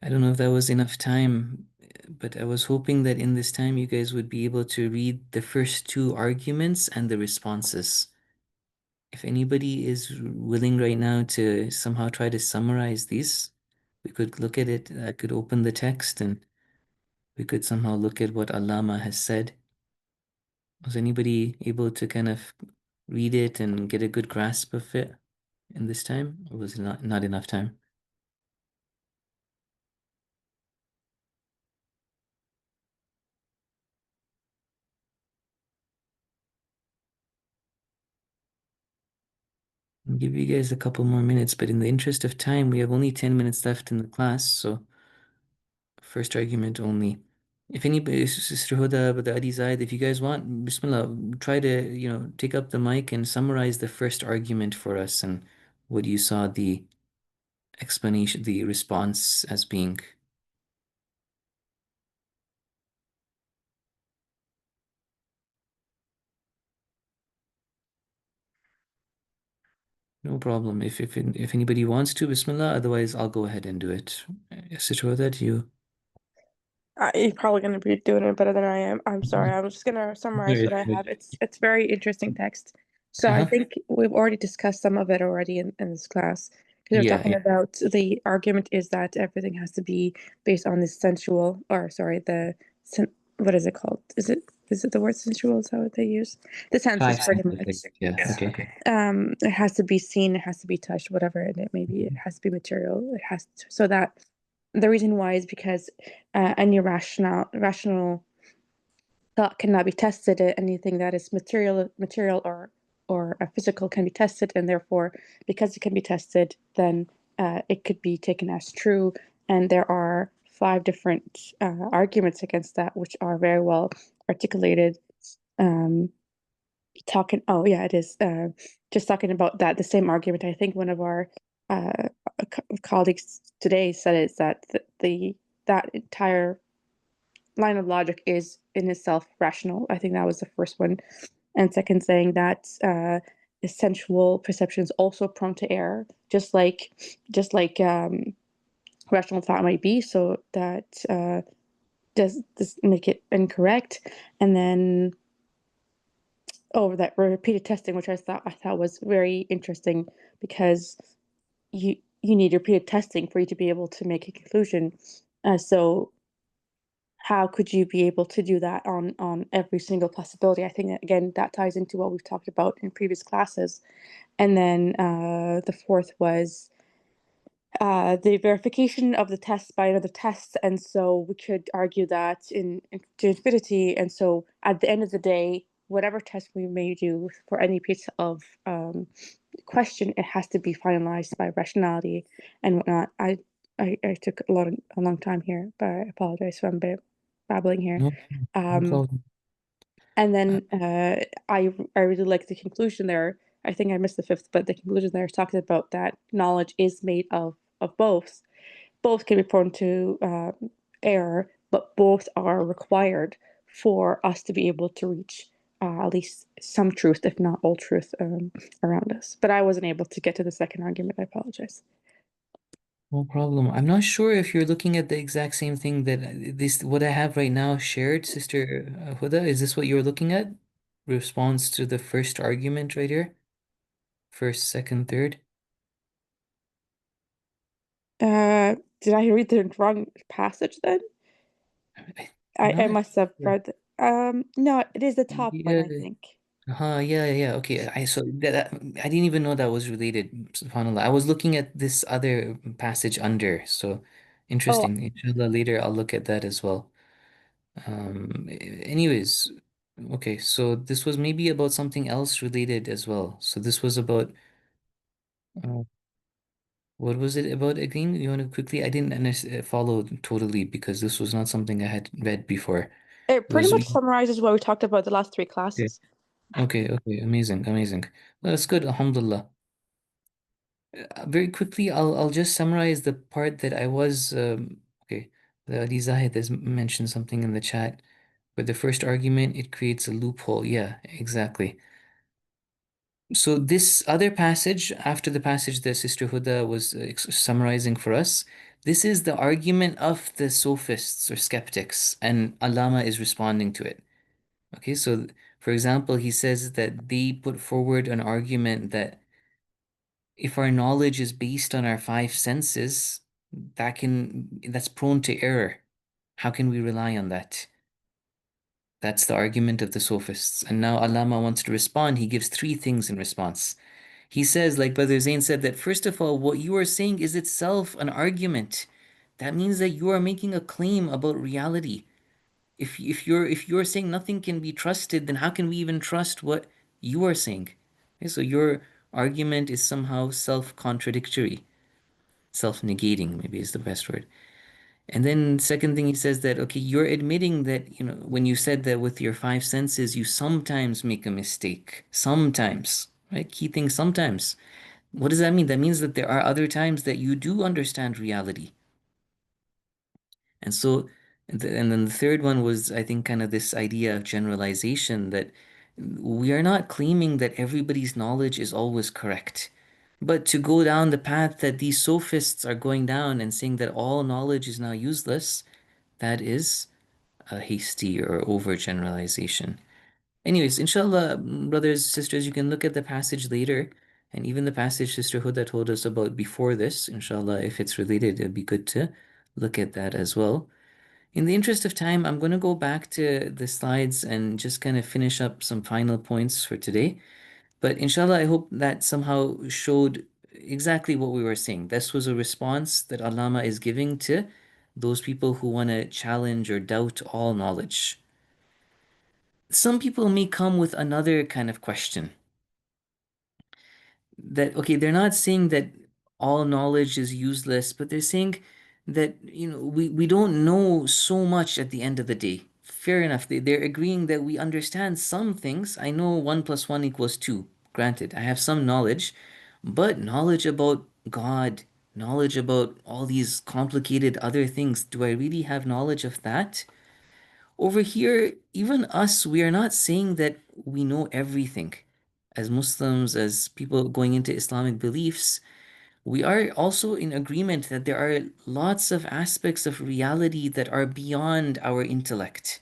I don't know if that was enough time, but I was hoping that in this time you guys would be able to read the first two arguments and the responses. If anybody is willing right now to somehow try to summarize these, we could look at it. I could open the text and we could somehow look at what Allama has said. Was anybody able to kind of read it and get a good grasp of it in this time, or was it not enough time? I'll give you guys a couple more minutes, but in the interest of time, we have only 10 minutes left in the class, so first argument only. If anybody, Sister Huda, Brother Adi Zaid, if you guys want, Bismillah, try to, take up the mic and summarize the first argument for us and what you saw the explanation, the response as being. No problem. If anybody wants to, Bismillah, otherwise I'll go ahead and do it. Sister Huda, do you? You're probably going to be doing it better than I am. I'm sorry. I'm just going to summarize what I Right. have. It's very interesting text. So I Uh-huh. think we've already discussed some of it already in this class. Because we're Yeah, talking about the argument is that everything has to be based on the sensual, or sorry, what is it called? Is it the word sensual? Is that what they use? The senses, five pretty senses. much. Yeah, okay. It has to be seen, it has to be touched, whatever, and it maybe it has to be material. It has to, so that the reason why is because any rational thought cannot be tested. Anything that is material or physical can be tested, and therefore, because it can be tested, then it could be taken as true. And there are five different arguments against that, which are very well articulated. Talking, oh yeah, it is. Just talking about that, the same argument. I think one of our uh, colleagues today said is that that entire line of logic is in itself rational. I think that was the first one. And second, saying that sensual perception is also prone to error, just like rational thought might be. So that does this make it incorrect? And then that repeated testing, which I thought was very interesting, because you need repeated testing for you to be able to make a conclusion. So how could you be able to do that on every single possibility? I think that, again, that ties into what we've talked about in previous classes. And then the fourth was the verification of the test by another test. And so we could argue that to infinity. And so at the end of the day, whatever test we may do for any piece of question, it has to be finalized by rationality and whatnot. I took a long time here, but I apologize if I'm babbling here. No, no problem. And then I really like the conclusion there. I think I missed the fifth, but the conclusion there is talking about that knowledge is made of both. Both can be prone to error, but both are required for us to be able to reach at least some truth, if not all truth, around us. But I wasn't able to get to the second argument. I apologize. No problem. I'm not sure if you're looking at the exact same thing that what I have right now shared, Sister Huda. Is this what you're looking at? Response to the first argument right here? First, second, third? Did I read the wrong passage then? I'm I not must have sure. read. No, it is the top one, Yeah. I think. Yeah. Okay. I didn't even know that was related. SubhanAllah. I was looking at this other passage under. So Oh, interesting. Inshallah, later I'll look at that as well. Anyways, okay, so this was maybe about something else related as well. So this was about uh, what was it about again? You want to quickly? I didn't follow totally because this was not something I had read before. it It pretty was much summarizes what we talked about the last three okay, classes. okay, amazing. Well, that's good, alhamdulillah. Very quickly, I'll just summarize the part that I was okay. The Ali Zahid has mentioned something in the chat. With the first argument, it creates a loophole. Yeah, exactly. So this other passage, after the passage that Sister Huda was summarizing for us, this is the argument of the sophists or skeptics, and Allama is responding to it. Okay, so for example, he says that they put forward an argument that if our knowledge is based on our five senses, that's prone to error. How can we rely on that? That's the argument of the sophists. And now Allama wants to respond. He gives three things in response. He says, like Brother Zain said, that first of all, what you are saying is itself an argument. That means that you are making a claim about reality. If you're saying nothing can be trusted, then how can we even trust what you are saying? Okay, so your argument is somehow self-contradictory, self-negating, maybe is the best word. And then second thing he says that, okay, you're admitting that, when you said that with your five senses, you sometimes make a mistake. Sometimes, right? Key thing, sometimes. What does that mean? That means that there are other times that you do understand reality. And so, and then the third one was, I think, kind of this idea of generalization that we are not claiming that everybody's knowledge is always correct. But to go down the path that these sophists are going down and saying that all knowledge is now useless, that is a hasty or overgeneralization. Anyways, inshallah, brothers, sisters, you can look at the passage later, and even the passage Sister Huda told us about before this. Inshallah, if it's related, it'd be good to look at that as well. In the interest of time, I'm going to go back to the slides and just kind of finish up some final points for today. But inshallah, I hope that somehow showed exactly what we were saying. This was a response that Allama is giving to those people who want to challenge or doubt all knowledge. Some people may come with another kind of question that, okay, they're not saying that all knowledge is useless, but they're saying that, we don't know so much at the end of the day. Fair enough. They're agreeing that we understand some things. I know 1 plus 1 equals 2. Granted, I have some knowledge, but knowledge about God, knowledge about all these complicated other things, do I really have knowledge of that? Over here, even us, we are not saying that we know everything. As Muslims, as people going into Islamic beliefs, we are also in agreement that there are lots of aspects of reality that are beyond our intellect.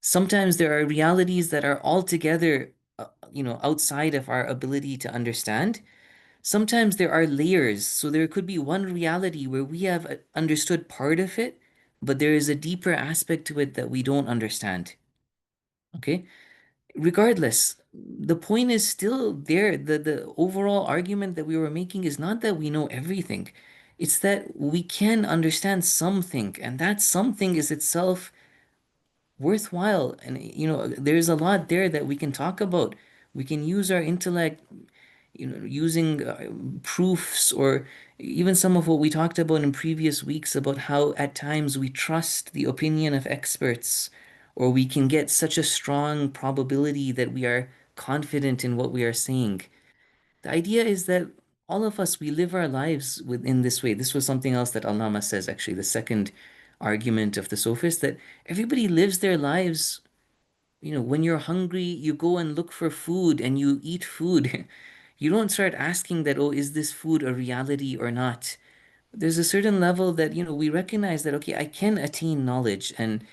Sometimes there are realities that are altogether, outside of our ability to understand. Sometimes there are layers. So there could be one reality where we have understood part of it, but there is a deeper aspect to it that we don't understand. Okay? Regardless, the point is still there. The overall argument that we were making is not that we know everything. It's that we can understand something, and that something is itself worthwhile. And there's a lot there that we can talk about. We can use our intellect, using proofs, or even some of what we talked about in previous weeks about how at times we trust the opinion of experts, or we can get such a strong probability that we are confident in what we are saying. The idea is that all of us, we live our lives within this way. This was something else that Allama says, actually, the second argument of the sophist, that everybody lives their lives. When you're hungry, you go and look for food and you eat food. You don't start asking that, oh, is this food a reality or not? There's a certain level that, we recognize that, okay, I can attain knowledge and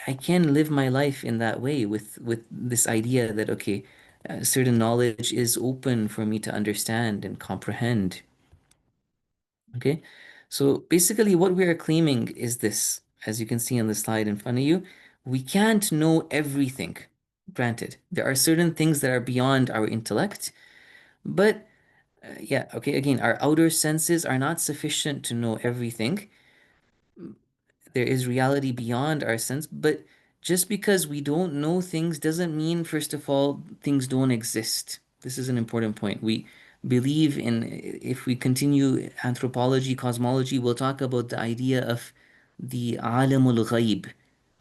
I can live my life in that way with this idea that, okay, certain knowledge is open for me to understand and comprehend. Okay, so basically what we are claiming is this, as you can see on the slide in front of you, we can't know everything. Granted, there are certain things that are beyond our intellect, but yeah, okay, again, our outer senses are not sufficient to know everything. There is reality beyond our sense, but just because we don't know things doesn't mean, first of all, things don't exist. This is an important point. We believe in, if we continue anthropology, cosmology, we'll talk about the idea of the alamul ghaib.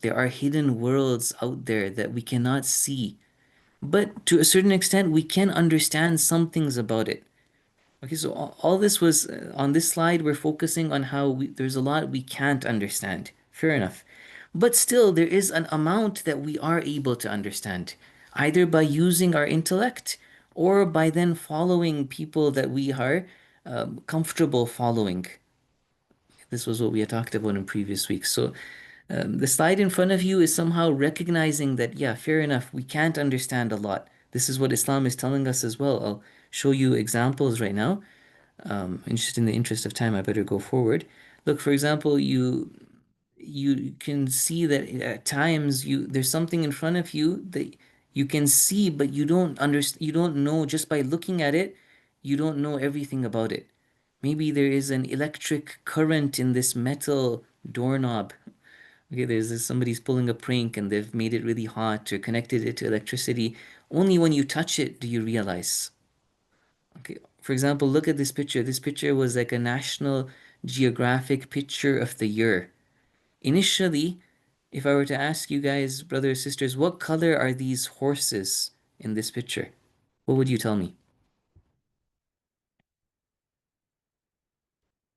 There are hidden worlds out there that we cannot see. But to a certain extent, we can understand some things about it. Okay, so all this was on this slide, we're focusing on how there's a lot we can't understand. Fair enough. But still, there is an amount that we are able to understand, either by using our intellect or by then following people that we are comfortable following. This was what we had talked about in previous weeks. So the slide in front of you is somehow recognizing that, yeah, fair enough, we can't understand a lot. This is what Islam is telling us as well. I'll show you examples right now. And just in the interest of time, I better go forward. Look, for example, you can see that at times there's something in front of you that you can see, but you don't know just by looking at it, you don't know everything about it. Maybe there is an electric current in this metal doorknob. Okay, somebody's pulling a prank and they've made it really hot or connected it to electricity. Only when you touch it do you realize. Okay, for example, look at this picture. This picture was like a National Geographic picture of the year. Initially, if I were to ask you guys, brothers, sisters, what color are these horses in this picture? What would you tell me?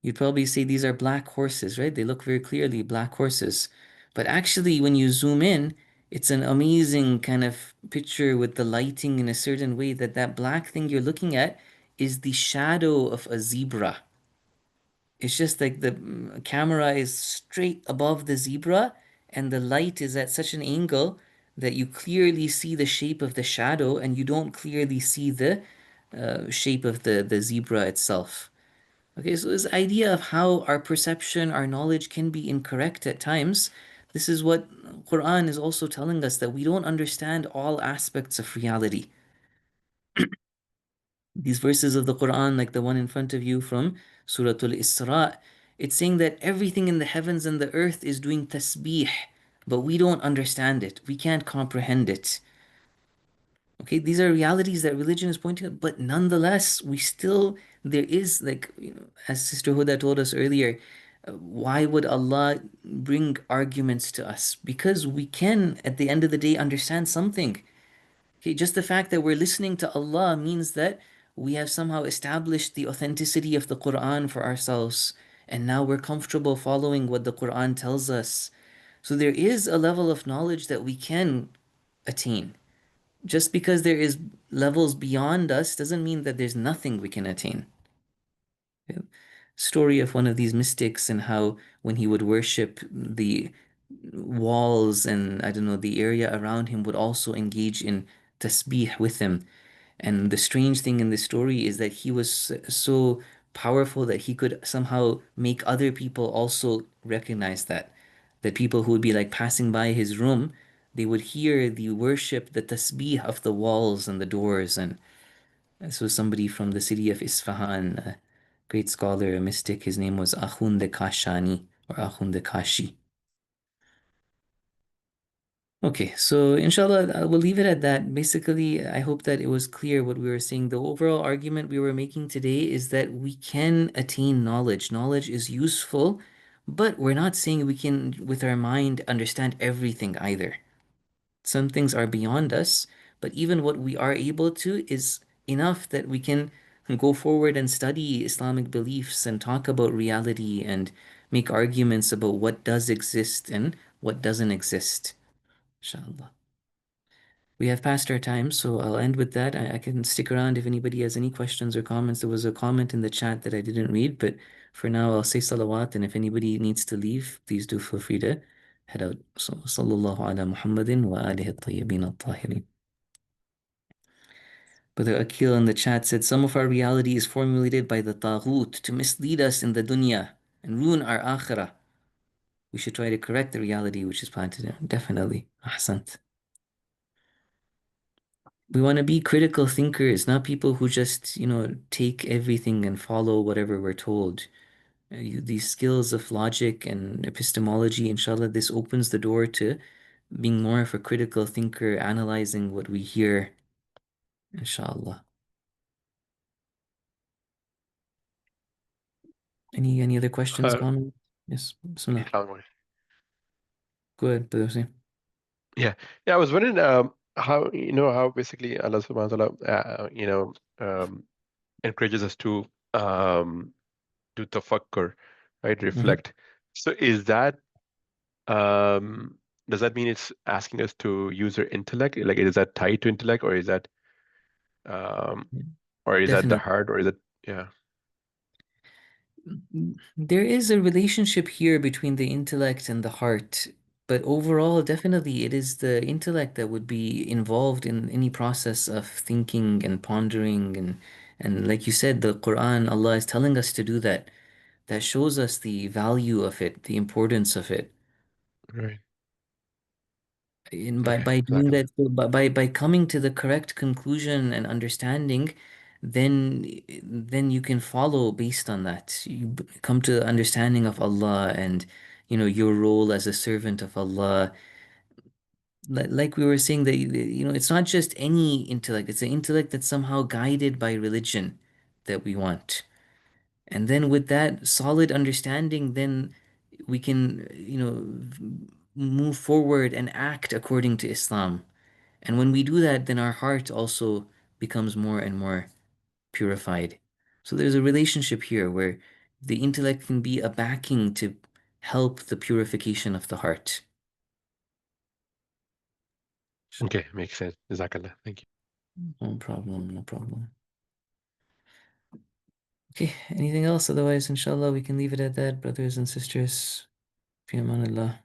You'd probably say these are black horses, right? They look very clearly black horses. But actually, when you zoom in, it's an amazing kind of picture with the lighting in a certain way that black thing you're looking at is the shadow of a zebra. It's just like the camera is straight above the zebra and the light is at such an angle that you clearly see the shape of the shadow and you don't clearly see the shape of the zebra itself. Okay, so this idea of how our perception, our knowledge can be incorrect at times, this is what Quran is also telling us, that we don't understand all aspects of reality. These verses of the Quran, like the one in front of you from Surah Al-Isra, it's saying that everything in the heavens and the earth is doing tasbih, but we don't understand it. We can't comprehend it. Okay, these are realities that religion is pointing at, but nonetheless, there is, like, as Sister Huda told us earlier, why would Allah bring arguments to us? Because we can, at the end of the day, understand something. Okay, just the fact that we're listening to Allah means that we have somehow established the authenticity of the Quran for ourselves, and now we're comfortable following what the Quran tells us. So there is a level of knowledge that we can attain. Just because there is levels beyond us doesn't mean that there's nothing we can attain. Yeah. Story of one of these mystics and how when he would worship, the walls and I don't know, the area around him would also engage in tasbih with him. And the strange thing in this story is that he was so powerful that he could somehow make other people also recognize that. That people who would be like passing by his room, they would hear the worship, the tasbih of the walls and the doors. And this was somebody from the city of Isfahan, a great scholar, a mystic. His name was Akhund Kashani or Akhund Kashi. Okay, so inshallah, we'll leave it at that. Basically, I hope that it was clear what we were saying. The overall argument we were making today is that we can attain knowledge. Knowledge is useful, but we're not saying we can, with our mind, understand everything either. Some things are beyond us, but even what we are able to is enough that we can go forward and study Islamic beliefs and talk about reality and make arguments about what does exist and what doesn't exist. Inshallah. We have passed our time, so I'll end with that. I can stick around if anybody has any questions or comments. There was a comment in the chat that I didn't read, but for now I'll say salawat, and if anybody needs to leave, please do feel free to head out. So, sallallahu ala Muhammadin wa alihi at-tayyibin at-tahirin. Brother Akil in the chat said, some of our reality is formulated by the taghut to mislead us in the dunya and ruin our akhirah. We should try to correct the reality which is planted in. Definitely. Ahsant. We want to be critical thinkers, not people who just, take everything and follow whatever we're told. These skills of logic and epistemology, inshallah, this opens the door to being more of a critical thinker, analyzing what we hear, inshallah. Any other questions, comments? Yes, bismillah. Go ahead, Brother Hussein. Yeah, I was wondering how basically Allah subhanahu wa ta'ala encourages us to do tafakkur, right? Reflect. So is that does that mean it's asking us to use our intellect? Like, is that tied to intellect, or is that Or is that the Definitely. heart, or is it, yeah. There is a relationship here between the intellect and the heart, but overall, definitely it is the intellect that would be involved in any process of thinking and pondering and like you said, the Quran, Allah is telling us to do that. That shows us the value of it, the importance of it. Right. And Okay. by doing Exactly. that, so by coming to the correct conclusion and understanding, then you can follow based on that. Come to the understanding of Allah and your role as a servant of Allah. Like we were saying that it's not just any intellect, it's an intellect that's somehow guided by religion that we want. And then with that solid understanding, then we can, move forward and act according to Islam. And when we do that, then our heart also becomes more and more purified. So there's a relationship here where the intellect can be a backing to help the purification of the heart. Okay, makes sense. Jazakallah. Thank you. No problem, no problem. Okay, anything else? Otherwise, inshallah, we can leave it at that, brothers and sisters. Fi amanillah.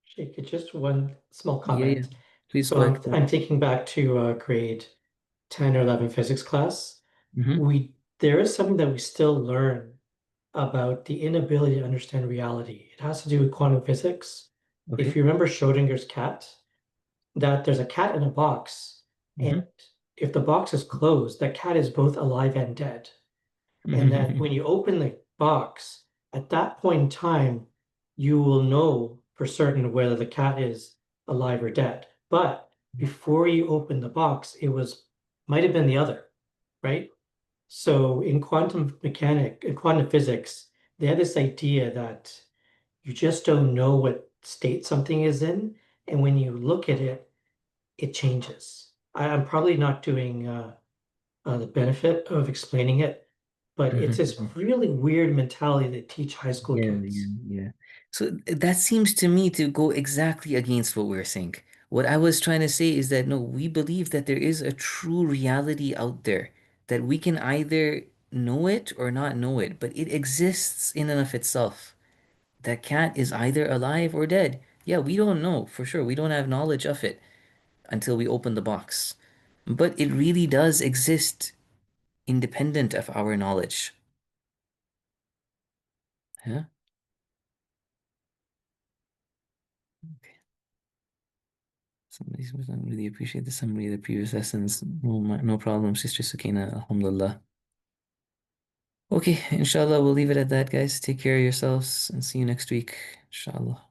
Sheikh, just one small Yeah, yeah. comment. Please So go ahead. I'm thinking back to grade 10 or 11 physics class. Mm-hmm. There is something that we still learn about the inability to understand reality. It has to do with quantum physics. If Okay. you remember Schrodinger's cat, that there's a cat in a box, Mm-hmm. and if the box is closed, that cat is both alive and dead. And that when you open the box, at that point in time, you will know for certain whether the cat is alive or dead. But before you open the box, might have been the other, right? So in quantum physics, they had this idea that you just don't know what state something is in, and when you look at it, it changes. I'm probably not doing the benefit of explaining it, but it's this really weird mentality they teach high school Yeah, kids. yeah, yeah. So that seems to me to go exactly against what we're saying. What I was trying to say is that no, we believe that there is a true reality out there that we can either know it or not know it, but it exists in and of itself. That cat is either alive or dead. Yeah, we don't know for sure. We don't have knowledge of it until we open the box. But it really does exist independent of our knowledge. Yeah. Somebody's I really appreciate the summary of the previous lessons. No problem, Sister Sukina. Alhamdulillah. Okay, inshallah, we'll leave it at that, guys. Take care of yourselves and see you next week. Inshallah.